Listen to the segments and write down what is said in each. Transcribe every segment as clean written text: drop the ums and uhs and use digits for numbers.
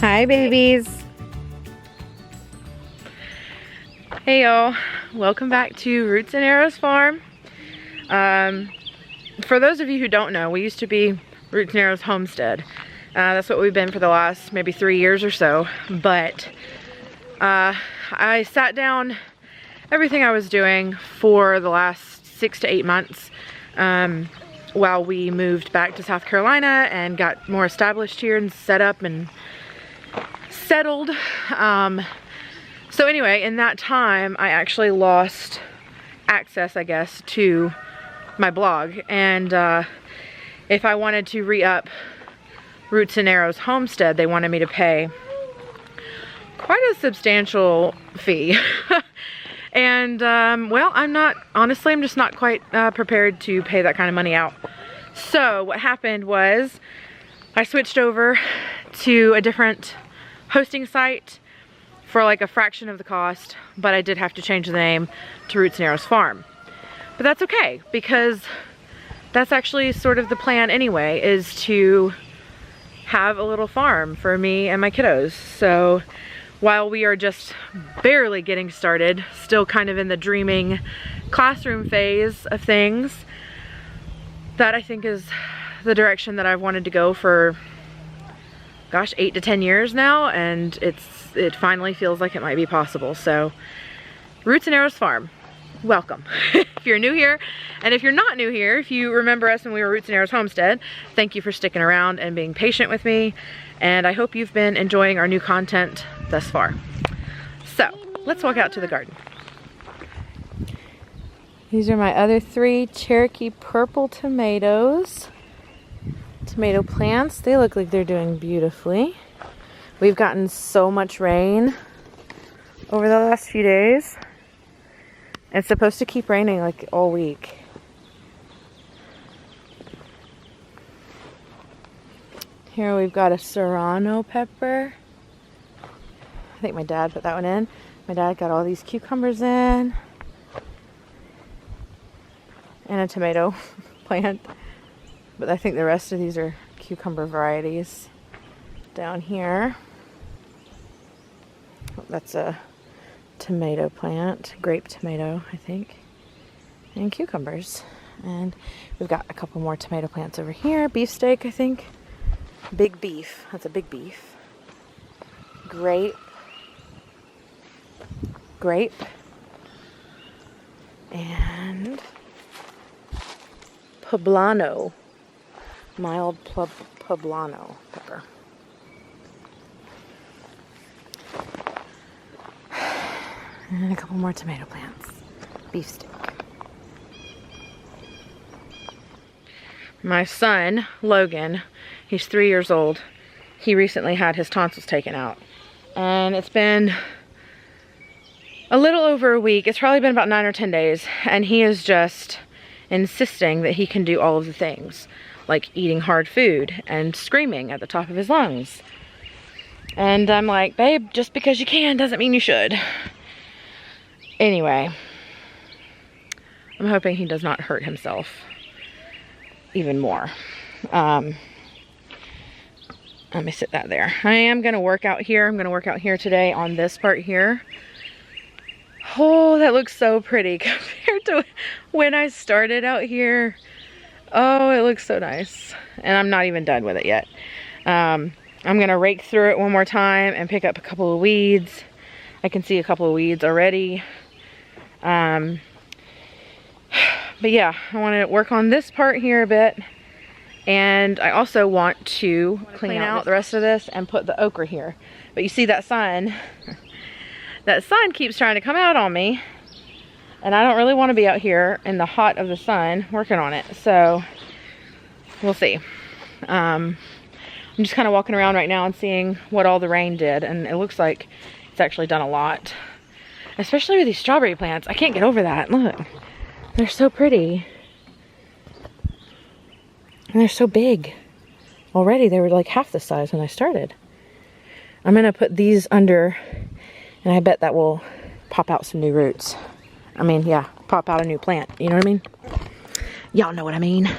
Hi, babies. Hey, y'all. Welcome back to Roots and Arrows Farm. For those of you who don't know, we used to be Roots and Arrows Homestead. That's what we've been for the last maybe 3 years or so. But I sat down everything I was doing for the last 6 to 8 months while we moved back to South Carolina and got more established here and set up and settled. So anyway, in that time, I actually lost access, I guess, to my blog. And if I wanted to re-up Roots and Arrows Homestead, they wanted me to pay quite a substantial fee. And well, honestly, I'm just not quite prepared to pay that kind of money out. So what happened was I switched over to a different hosting site for like a fraction of the cost, but I did have to change the name to Roots and Arrows Farm. But that's okay, because that's actually sort of the plan anyway, is to have a little farm for me and my kiddos. So while we are just barely getting started, still kind of in the dreaming classroom phase of things, that I think is the direction that I've wanted to go for, gosh, 8 to 10 years now, and it finally feels like it might be possible. So Roots and Arrows Farm, welcome. If you're new here, and if you're not new here, if you remember us when we were Roots and Arrows Homestead, thank you for sticking around and being patient with me, and I hope you've been enjoying our new content thus far. So let's walk out to the garden. These are my other 3 Cherokee purple tomatoes. Tomato plants. They look like they're doing beautifully. We've gotten so much rain over the last few days. It's supposed to keep raining like all week. Here we've got a serrano pepper. I think my dad put that one in. My dad got all these cucumbers in. And a tomato plant. But I think the rest of these are cucumber varieties. Down here, that's a tomato plant, grape tomato, I think, and cucumbers. And we've got a couple more tomato plants over here. Beefsteak, I think. Big beef, that's a big beef. Grape, and poblano. Mild poblano pepper. And a couple more tomato plants. Beefsteak. My son, Logan, he's 3 years old. He recently had his tonsils taken out. And it's been a little over a week. It's probably been about 9 or 10 days. And he is just insisting that he can do all of the things, like eating hard food and screaming at the top of his lungs. And I'm like, babe, just because you can doesn't mean you should. Anyway, I'm hoping he does not hurt himself even more. Let me sit that there. I am going to work out here. I'm going to work out here today on this part here. Oh, that looks so pretty compared to when I started out here. Oh, it looks so nice. And I'm not even done with it yet. I'm going to rake through it one more time and pick up a couple of weeds. I can see a couple of weeds already. But yeah, I want to work on this part here a bit. And I also want to clean out the rest of this and put the okra here. But you see that sun? That sun keeps trying to come out on me. And I don't really want to be out here in the hot of the sun working on it. So we'll see. I'm just kind of walking around right now and seeing what all the rain did. And it looks like it's actually done a lot. Especially with these strawberry plants. I can't get over that. Look. They're so pretty. And they're so big. Already they were like half the size when I started. I'm going to put these under, and I bet that will pop out some new roots. I mean, yeah, pop out a new plant. You know what I mean? Y'all know what I mean.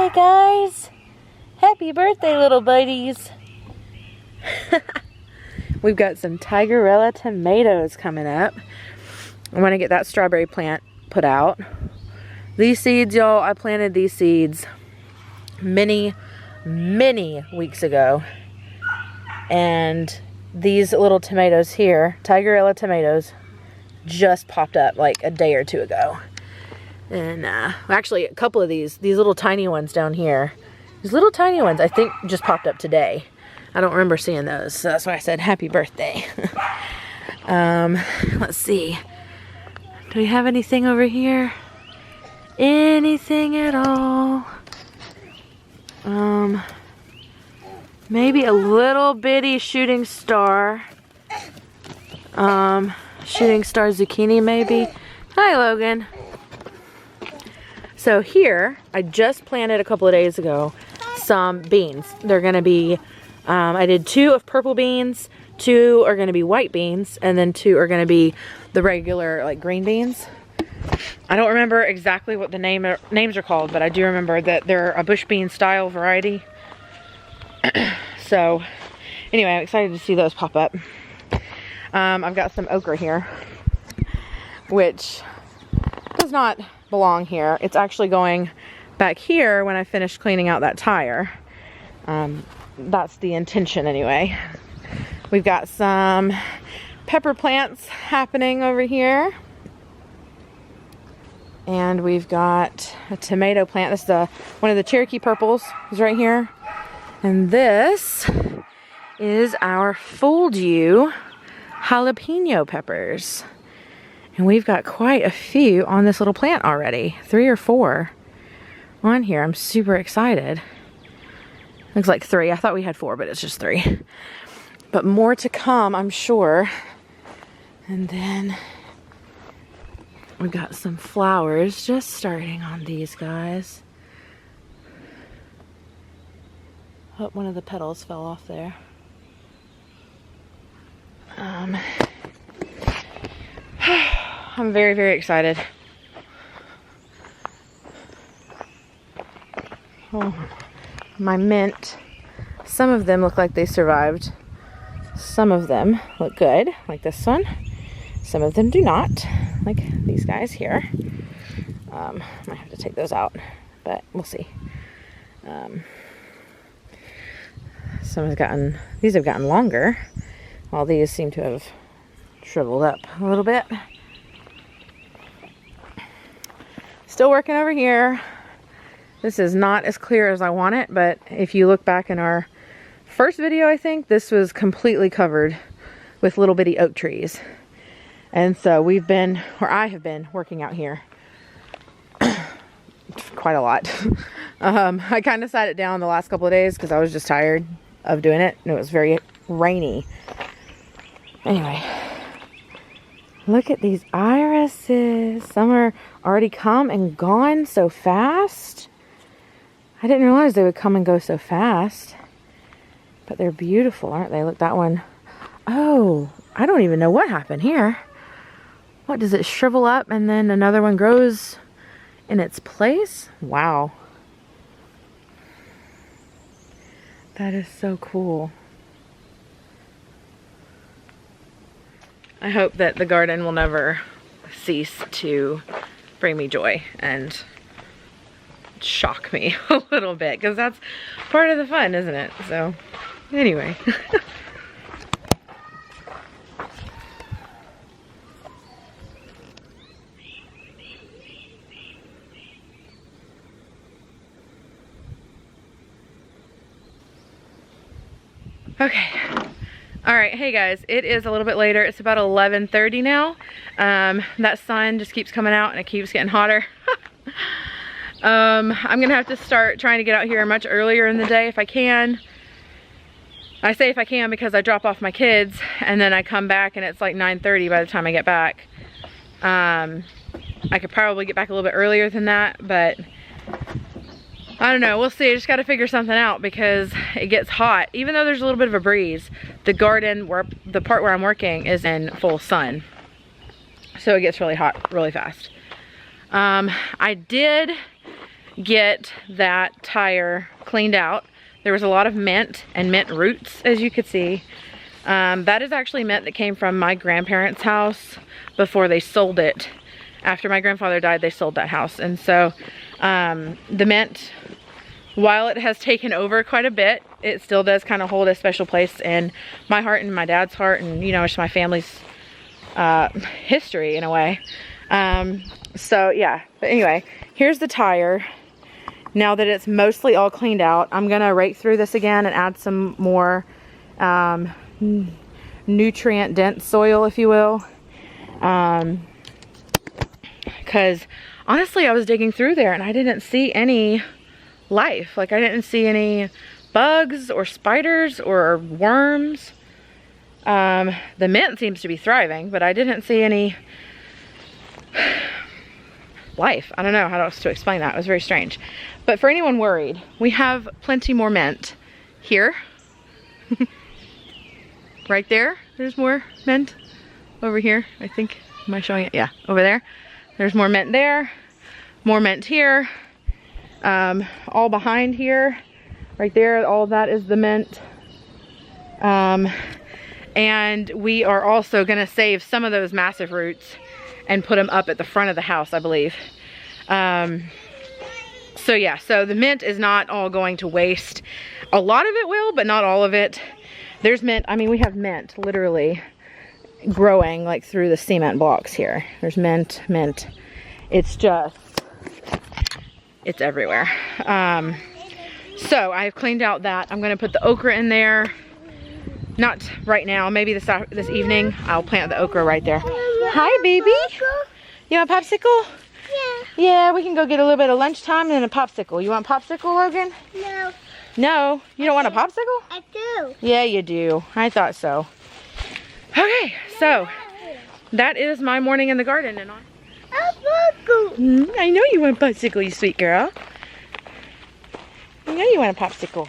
Hi guys! Happy birthday, little buddies! We've got some Tigerella tomatoes coming up. I want to get that strawberry plant put out. These seeds, y'all, I planted these seeds many weeks ago. And these little tomatoes here, Tigerella tomatoes, just popped up like a day or two ago. And actually a couple of these little tiny ones down here, these little tiny ones I think just popped up today. I don't remember seeing those, so that's why I said happy birthday. Let's see, do we have anything over here? Anything at all? Maybe a little bitty shooting star. Shooting star zucchini maybe. Hi Logan. So here, I just planted a couple of days ago some beans. They're gonna be, I did 2 of purple beans, 2 are gonna be white beans, and then 2 are gonna be the regular like green beans. I don't remember exactly what the names are called, but I do remember that they're a bush bean style variety. So anyway, I'm excited to see those pop up. I've got some okra here, which does not belong here. It's actually going back here when I finish cleaning out that tire. That's the intention anyway. We've got some pepper plants happening over here. And we've got a tomato plant. This is one of the Cherokee purples is right here. And this is our Full-Dew jalapeno peppers. And we've got quite a few on this little plant already. 3 or 4 on here. I'm super excited. Looks like 3. I thought we had 4, but it's just 3. But more to come, I'm sure. And then we've got some flowers just starting on these guys. Oh, one of the petals fell off there. I'm very excited. Oh, my mint. Some of them look like they survived. Some of them look good, like this one. Some of them do not, like these guys here. I might have to take those out, but we'll see. These have gotten longer, while these seem to have shriveled up a little bit. Still working over here. This is not as clear as I want it, but if you look back in our first video, I think, this was completely covered with little bitty oak trees. And so I have been working out here quite a lot. I kind of sat it down the last couple of days because I was just tired of doing it, and it was very rainy. Anyway, look at these irises. Some are already come and gone so fast. I didn't realize they would come and go so fast. But they're beautiful, aren't they? Look, that one. Oh, I don't even know what happened here. What, does it shrivel up and then another one grows in its place? Wow. That is so cool. I hope that the garden will never cease to bring me joy and shock me a little bit, because that's part of the fun, isn't it? So anyway. Okay. All right, hey guys, it is a little bit later. It's about 11:30 now. That sun just keeps coming out and it keeps getting hotter. I'm gonna have to start trying to get out here much earlier in the day if I can. I say if I can because I drop off my kids and then I come back and it's like 9:30 by the time I get back. I could probably get back a little bit earlier than that, but I don't know, we'll see. I just got to figure something out because it gets hot. Even though there's a little bit of a breeze, the garden, the part where I'm working, is in full sun. So it gets really hot really fast. I did get that tire cleaned out. There was a lot of mint and mint roots, as you could see. That is actually mint that came from my grandparents' house before they sold it. After my grandfather died, they sold that house. And so the mint, while it has taken over quite a bit, it still does kind of hold a special place in my heart and my dad's heart, and you know, it's my family's history in a way. So yeah, but anyway, here's the tire. Now that it's mostly all cleaned out, I'm gonna rake through this again and add some more nutrient dense soil, if you will. Because honestly, I was digging through there and I didn't see any life. Like I didn't see any bugs or spiders or worms. The mint seems to be thriving, but I didn't see any life. I don't know how else to explain that. It was very strange. But for anyone worried, we have plenty more mint here. Right there, there's more mint. Over here, I think. Am I showing it? Yeah, over there. There's more mint there. More mint here. All behind here. Right there, all of that is the mint. And we are also gonna save some of those massive roots and put them up at the front of the house, I believe. So yeah, so the mint is not all going to waste. A lot of it will, but not all of it. There's mint, I mean, we have mint literally growing like through the cement blocks here. There's mint. It's just, it's everywhere. So I've cleaned out that. I'm gonna put the okra in there. Not right now, maybe this evening. I'll plant the okra right there. Hi, baby. You want a popsicle? Yeah. Yeah, we can go get a little bit of lunchtime and then a popsicle. You want a popsicle, Logan? No. No? You don't want a popsicle? I do. Yeah, you do. I thought so. Okay, so that is my morning in the garden. And I know you want a popsicle, you sweet girl. I know you want a popsicle.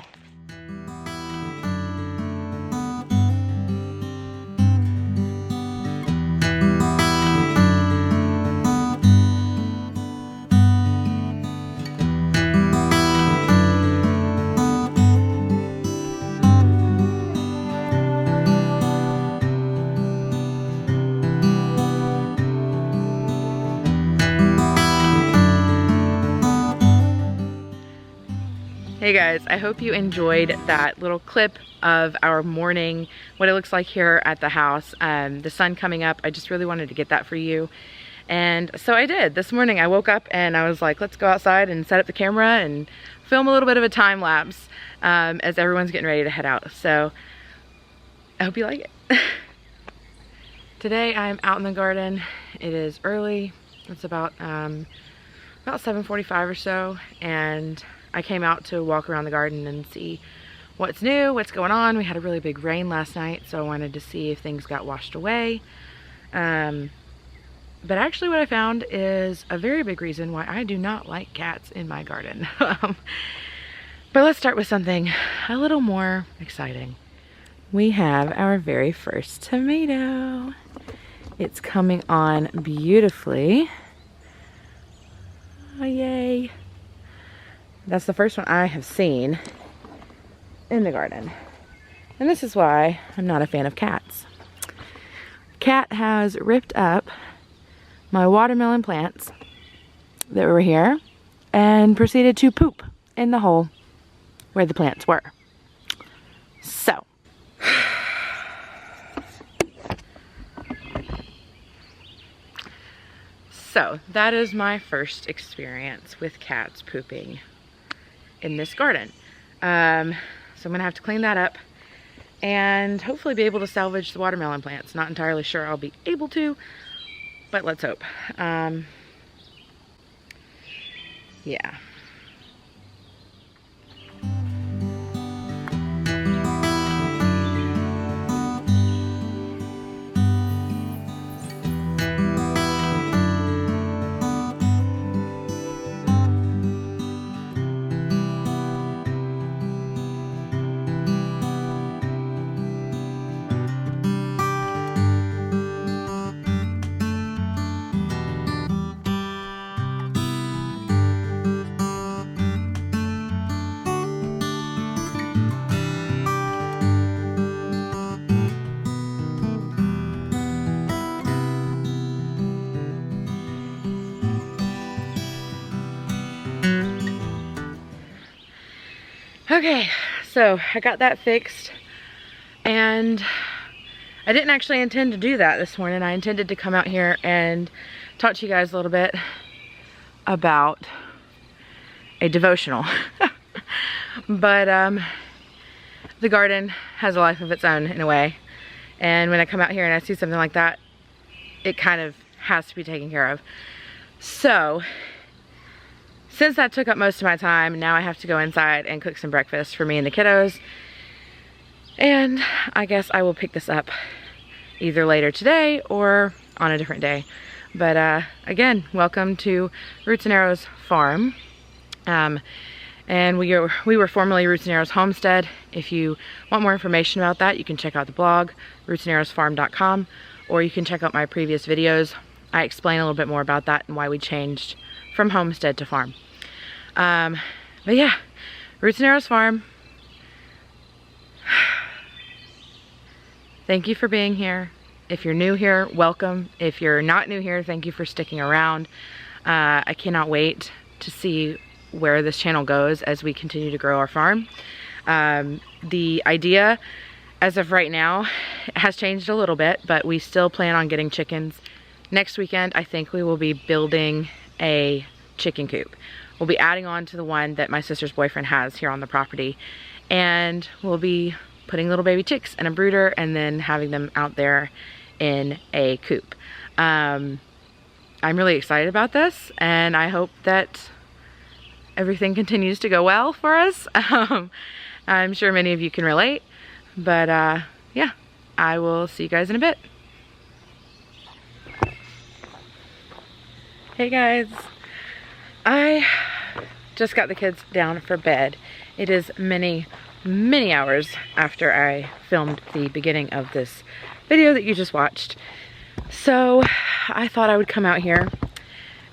Hey guys, I hope you enjoyed that little clip of our morning, what it looks like here at the house. The sun coming up, I just really wanted to get that for you. And so I did. This morning I woke up and I was like, let's go outside and set up the camera and film a little bit of a time lapse as everyone's getting ready to head out. So I hope you like it. Today I'm out in the garden. It is early. It's about 7:45 or so, and I came out to walk around the garden and see what's new, what's going on. We had a really big rain last night, so I wanted to see if things got washed away. But actually what I found is a very big reason why I do not like cats in my garden. But let's start with something a little more exciting. We have our very first tomato. It's coming on beautifully. Oh, yay. That's the first one I have seen in the garden. And this is why I'm not a fan of cats. Cat has ripped up my watermelon plants that were here and proceeded to poop in the hole where the plants were. So that is my first experience with cats pooping in this garden. So I'm gonna have to clean that up and hopefully be able to salvage the watermelon plants. Not entirely sure I'll be able to, but let's hope. Yeah. Okay, so I got that fixed, and I didn't actually intend to do that this morning. I intended to come out here and talk to you guys a little bit about a devotional. But the garden has a life of its own in a way, and when I come out here and I see something like that, it kind of has to be taken care of. So since that took up most of my time, now I have to go inside and cook some breakfast for me and the kiddos. And I guess I will pick this up either later today or on a different day. But again, welcome to Roots and Arrows Farm. And we were formerly Roots and Arrows Homestead. If you want more information about that, you can check out the blog, rootsandarrowsfarm.com, or you can check out my previous videos. I explain a little bit more about that and why we changed from homestead to farm. But yeah, Roots and Arrows Farm. Thank you for being here. If you're new here, welcome. If you're not new here, thank you for sticking around. I cannot wait to see where this channel goes as we continue to grow our farm. The idea, as of right now, has changed a little bit, but we still plan on getting chickens. Next weekend, I think we will be building a chicken coop. We'll be adding on to the one that my sister's boyfriend has here on the property, and we'll be putting little baby chicks in a brooder and then having them out there in a coop. I'm really excited about this, and I hope that everything continues to go well for us. I'm sure many of you can relate, but yeah, I will see you guys in a bit. Hey guys, I just got the kids down for bed. It is many hours after I filmed the beginning of this video that you just watched. So I thought I would come out here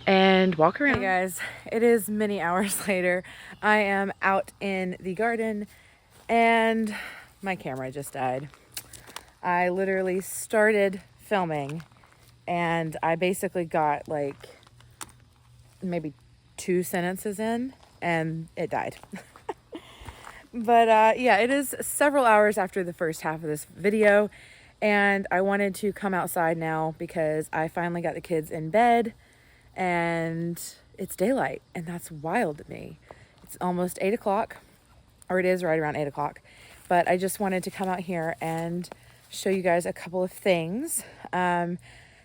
and walk around. Hey guys, it is many hours later. I am out in the garden and my camera just died. I literally started filming and I basically got like maybe 2 sentences in and it died. But yeah, it is several hours after the first half of this video, and I wanted to come outside now because I finally got the kids in bed and it's daylight, and that's wild to me. It's almost 8 o'clock, or it is right around 8 o'clock, but I just wanted to come out here and show you guys a couple of things.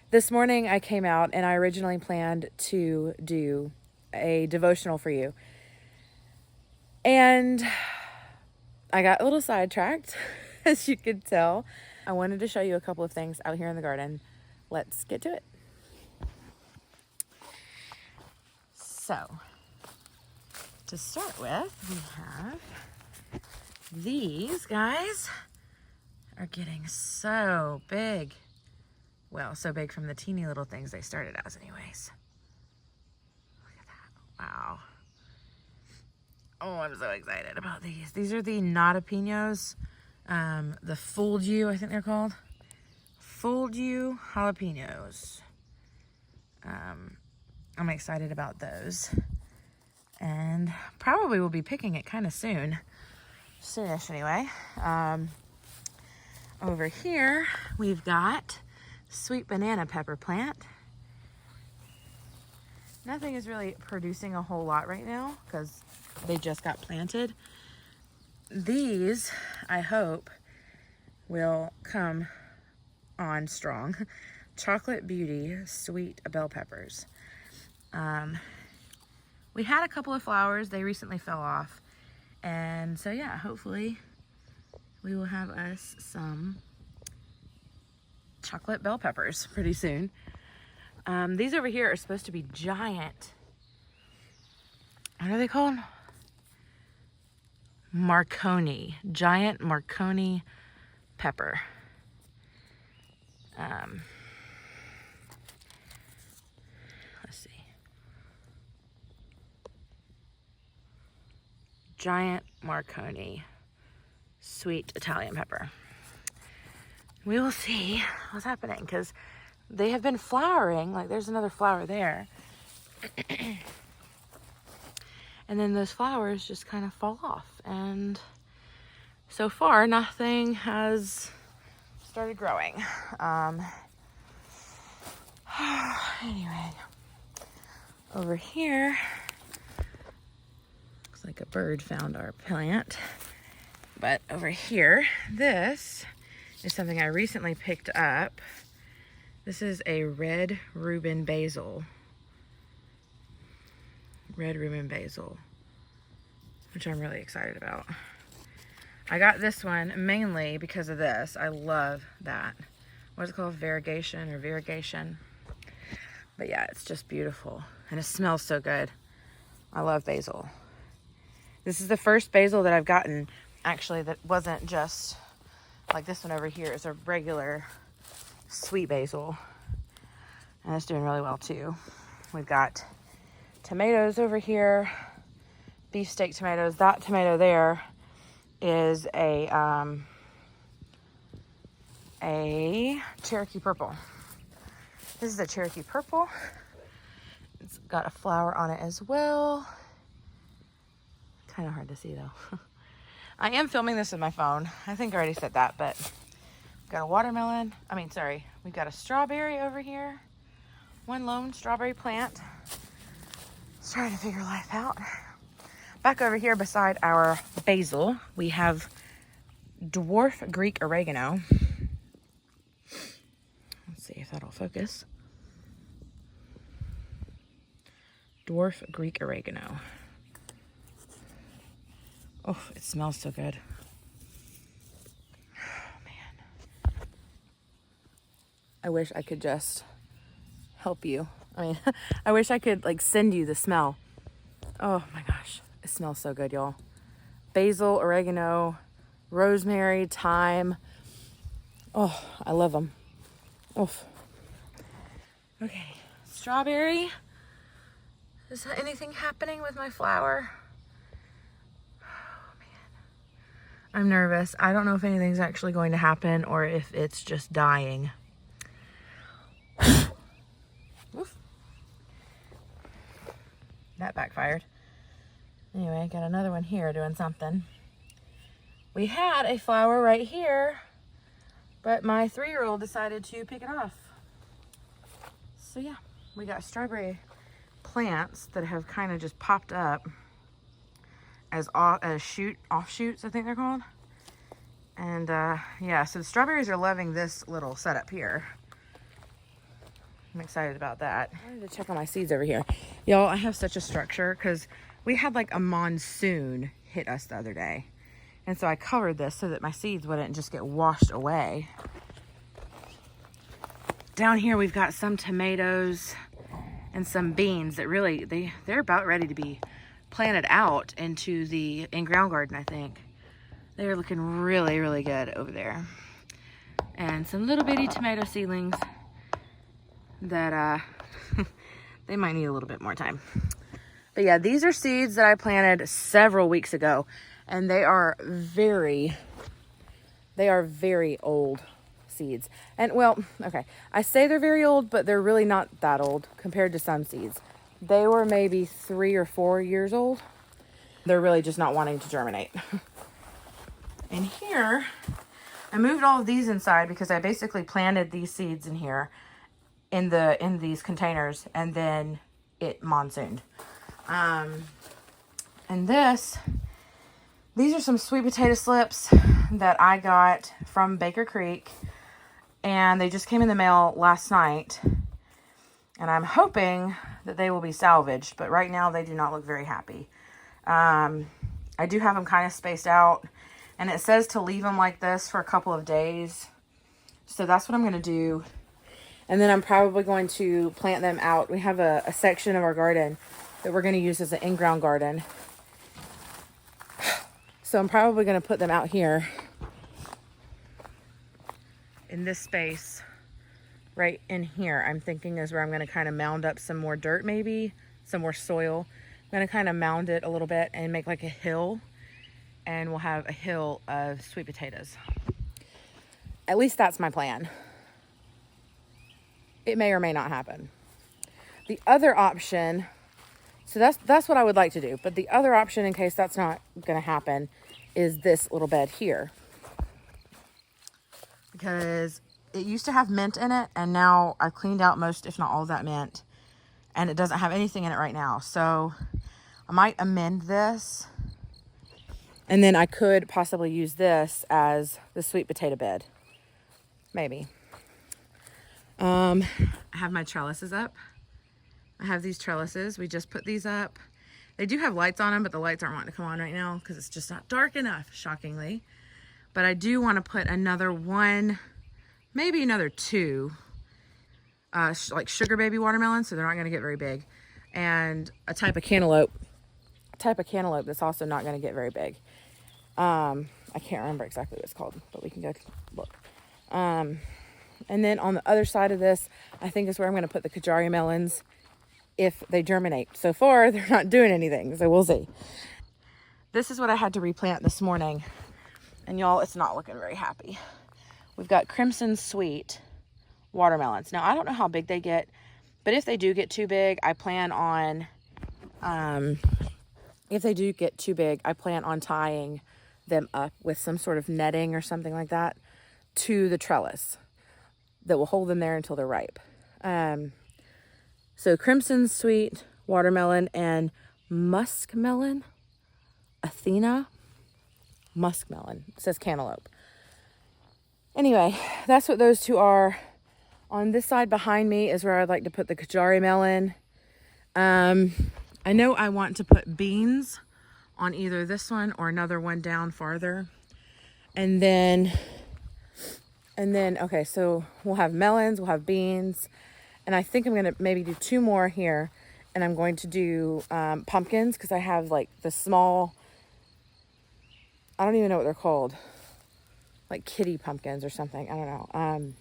This morning I came out and I originally planned to do a devotional for you, and I got a little sidetracked, as you could tell. I wanted to show you a couple of things out here in the garden. Let's get to it. So, to start with, we have these guys are getting so big. Well, so big from the teeny little things they started as anyways. Look at that. Wow. Oh, I'm so excited about these. These are the Nata Pinos. The Fooled You, I think they're called. Fooled You jalapenos. I'm excited about those. And probably will be picking it kind of soon. Soonish anyway. Over here, we've got sweet banana pepper plant. Nothing is really producing a whole lot right now because they just got planted. These, I hope, will come on strong. Chocolate Beauty sweet bell peppers. We had a couple of flowers. They recently fell off. And so yeah, hopefully we will have us some chocolate bell peppers pretty soon. These over here are supposed to be giant. What are they called? Marconi. Giant Marconi pepper. Let's see. Giant Marconi sweet Italian pepper. We will see what's happening because they have been flowering. Like there's another flower there. and then those flowers just kind of fall off. And so far, nothing has started growing. Anyway, over here, looks like a bird found our plant. But over here, this is something I recently picked up. This is a red Reuben basil. Red Reuben basil, which I'm really excited about. I got this one mainly because of this. I love that. What is it called? Variegation or variegation? But yeah, it's just beautiful. And it smells so good. I love basil. This is the first basil that I've gotten, actually, that wasn't just like this one over here. It's a regular sweet basil. And it's doing really well too. We've got tomatoes over here. Beefsteak tomatoes. That tomato there is a Cherokee purple. This is a Cherokee purple. It's got a flower on it as well. Kind of hard to see though. I am filming this with my phone. I think I already said that, but we've got a watermelon. We've got a strawberry over here. One lone strawberry plant. Just trying to figure life out. Back over here beside our basil, we have dwarf Greek oregano. Let's see if that'll focus. Dwarf Greek oregano. Oh, it smells so good. Oh, man. I wish I could just help you. I wish I could like send you the smell. Oh my gosh. It smells so good, y'all. Basil, oregano, rosemary, thyme. Oh, I love them. Oof. Okay, strawberry. Is there anything happening with my flower? Oh, man. I'm nervous. I don't know if anything's actually going to happen or if it's just dying. Oof. That backfired. Anyway, I got another one here doing something. We had a flower right here, but my 3-year-old decided to pick it off. So yeah, we got strawberry plants that have kind of just popped up as offshoots, I think they're called. And yeah, so the strawberries are loving this little setup here. I'm excited about that. I wanted to check on my seeds over here. Y'all, I have such a structure because we had like a monsoon hit us the other day. And so I covered this so that my seeds wouldn't just get washed away. Down here we've got some tomatoes and some beans that really, they're about ready to be planted out into the in-ground garden, I think. They're looking really, really good over there. And some little bitty tomato seedlings that they might need a little bit more time. But yeah, these are seeds that I planted several weeks ago, and they are very old seeds. And well, okay, I say they're very old, but they're really not that old compared to some seeds. They were maybe 3 or 4 years old. They're really just not wanting to germinate. And here, I moved all of these inside because I basically planted these seeds in here in these containers, and then it monsooned. And these are some sweet potato slips that I got from Baker Creek, and they just came in the mail last night, and I'm hoping that they will be salvaged, but right now they do not look very happy. I do have them kind of spaced out, and it says to leave them like this for a couple of days, so that's what I'm going to do. And then I'm probably going to plant them out. We have a section of our garden that we're going to use as an in-ground garden. So I'm probably going to put them out here in this space right in here. I'm thinking is where I'm going to kind of mound up some more dirt, maybe some more soil. I'm going to kind of mound it a little bit and make like a hill, and we'll have a hill of sweet potatoes. At least that's my plan. It may or may not happen. The other option So that's what I would like to do. But the other option, in case that's not going to happen, is this little bed here. Because it used to have mint in it, and now I've cleaned out most, if not all of that mint. And it doesn't have anything in it right now. So I might amend this. And then I could possibly use this as the sweet potato bed. Maybe. I have my trellises up. I have these trellises. We just put these up. They do have lights on them, but the lights aren't wanting to come on right now because it's just not dark enough, shockingly. But I do want to put another one, maybe another two, like sugar baby watermelons, so they're not going to get very big. And a type of cantaloupe that's also not going to get very big. I can't remember exactly what it's called, but we can go look. And then on the other side of this, I think is where I'm going to put the Kajari melons if they germinate. So far, they're not doing anything, so we'll see. This is what I had to replant this morning. And y'all, it's not looking very happy. We've got Crimson Sweet watermelons. Now, I don't know how big they get, but if they do get too big, I plan on, tying them up with some sort of netting or something like that to the trellis that will hold them there until they're ripe. So Crimson Sweet watermelon and muskmelon, Athena muskmelon. It says cantaloupe. Anyway, that's what those two are. On this side behind me is where I'd like to put the Kajari melon. I know I want to put beans on either this one or another one down farther. And then, okay, so we'll have melons, we'll have beans, and I think I'm going to maybe do two more here. And I'm going to do pumpkins because I have like the small, I don't even know what they're called, like kitty pumpkins or something. I don't know.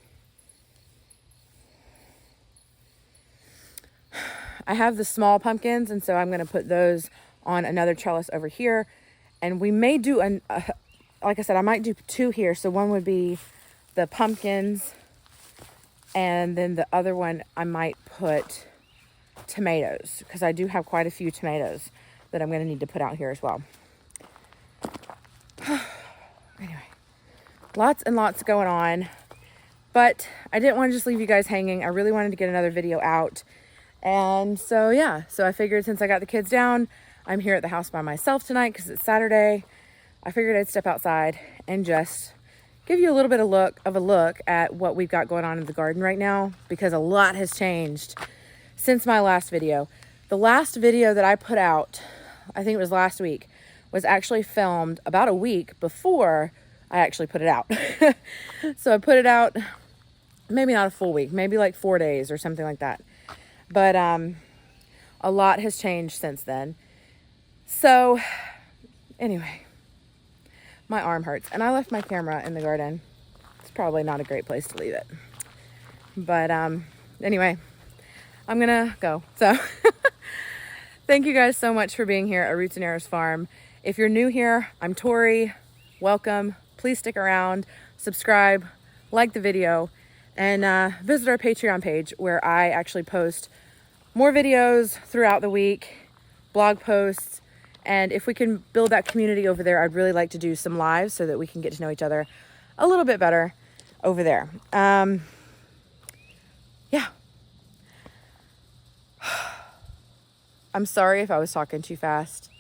I have the small pumpkins, and so I'm going to put those on another trellis over here. And we may do, like I said, I might do two here. So one would be the pumpkins, and then the other one I might put tomatoes, because I do have quite a few tomatoes that I'm going to need to put out here as well. Anyway, lots and lots going on, but I didn't want to just leave you guys hanging. I really wanted to get another video out. And so, yeah, so I figured since I got the kids down, I'm here at the house by myself tonight because it's Saturday. I figured I'd step outside and just give you a little bit of a look at what we've got going on in the garden right now, because a lot has changed since my last video. The last video that I put out, I think it was last week, was actually filmed about a week before I actually put it out. So I put it out, maybe not a full week, maybe like 4 days or something like that. But a lot has changed since then. So anyway, my arm hurts. And I left my camera in the garden. It's probably not a great place to leave it. But anyway, I'm going to go. So thank you guys so much for being here at Roots and Arrows Farm. If you're new here, I'm Tori. Welcome. Please stick around, subscribe, like the video, and visit our Patreon page where I actually post more videos throughout the week, blog posts, and if we can build that community over there, I'd really like to do some lives so that we can get to know each other a little bit better over there. Yeah. I'm sorry if I was talking too fast.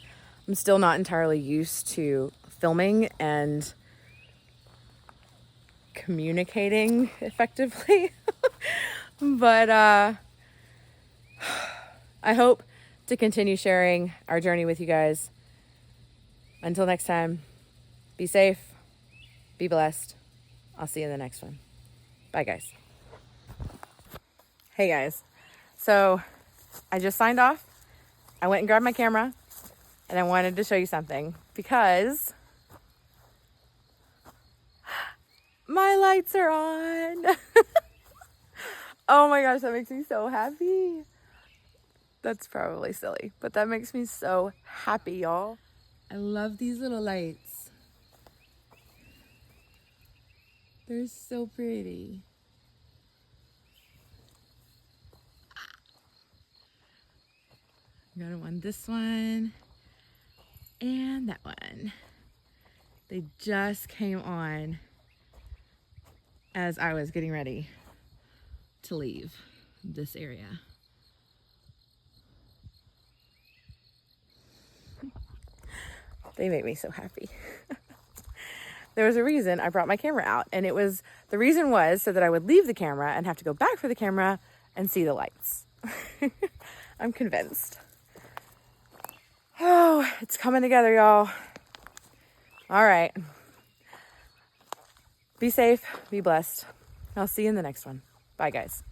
I'm still not entirely used to filming and communicating effectively. But I hope to continue sharing our journey with you guys. Until next time, be safe, be blessed. I'll see you in the next one. Bye, guys. Hey, guys. So I just signed off. I went and grabbed my camera, and I wanted to show you something because my lights are on. Oh my gosh, that makes me so happy. That's probably silly, but that makes me so happy, y'all. I love these little lights. They're so pretty. Got them on this one and that one. They just came on as I was getting ready to leave this area. They make me so happy. There was a reason I brought my camera out, and the reason was so that I would leave the camera and have to go back for the camera and see the lights. I'm convinced. Oh, it's coming together, y'all. All right. Be safe, be blessed. I'll see you in the next one. Bye, guys.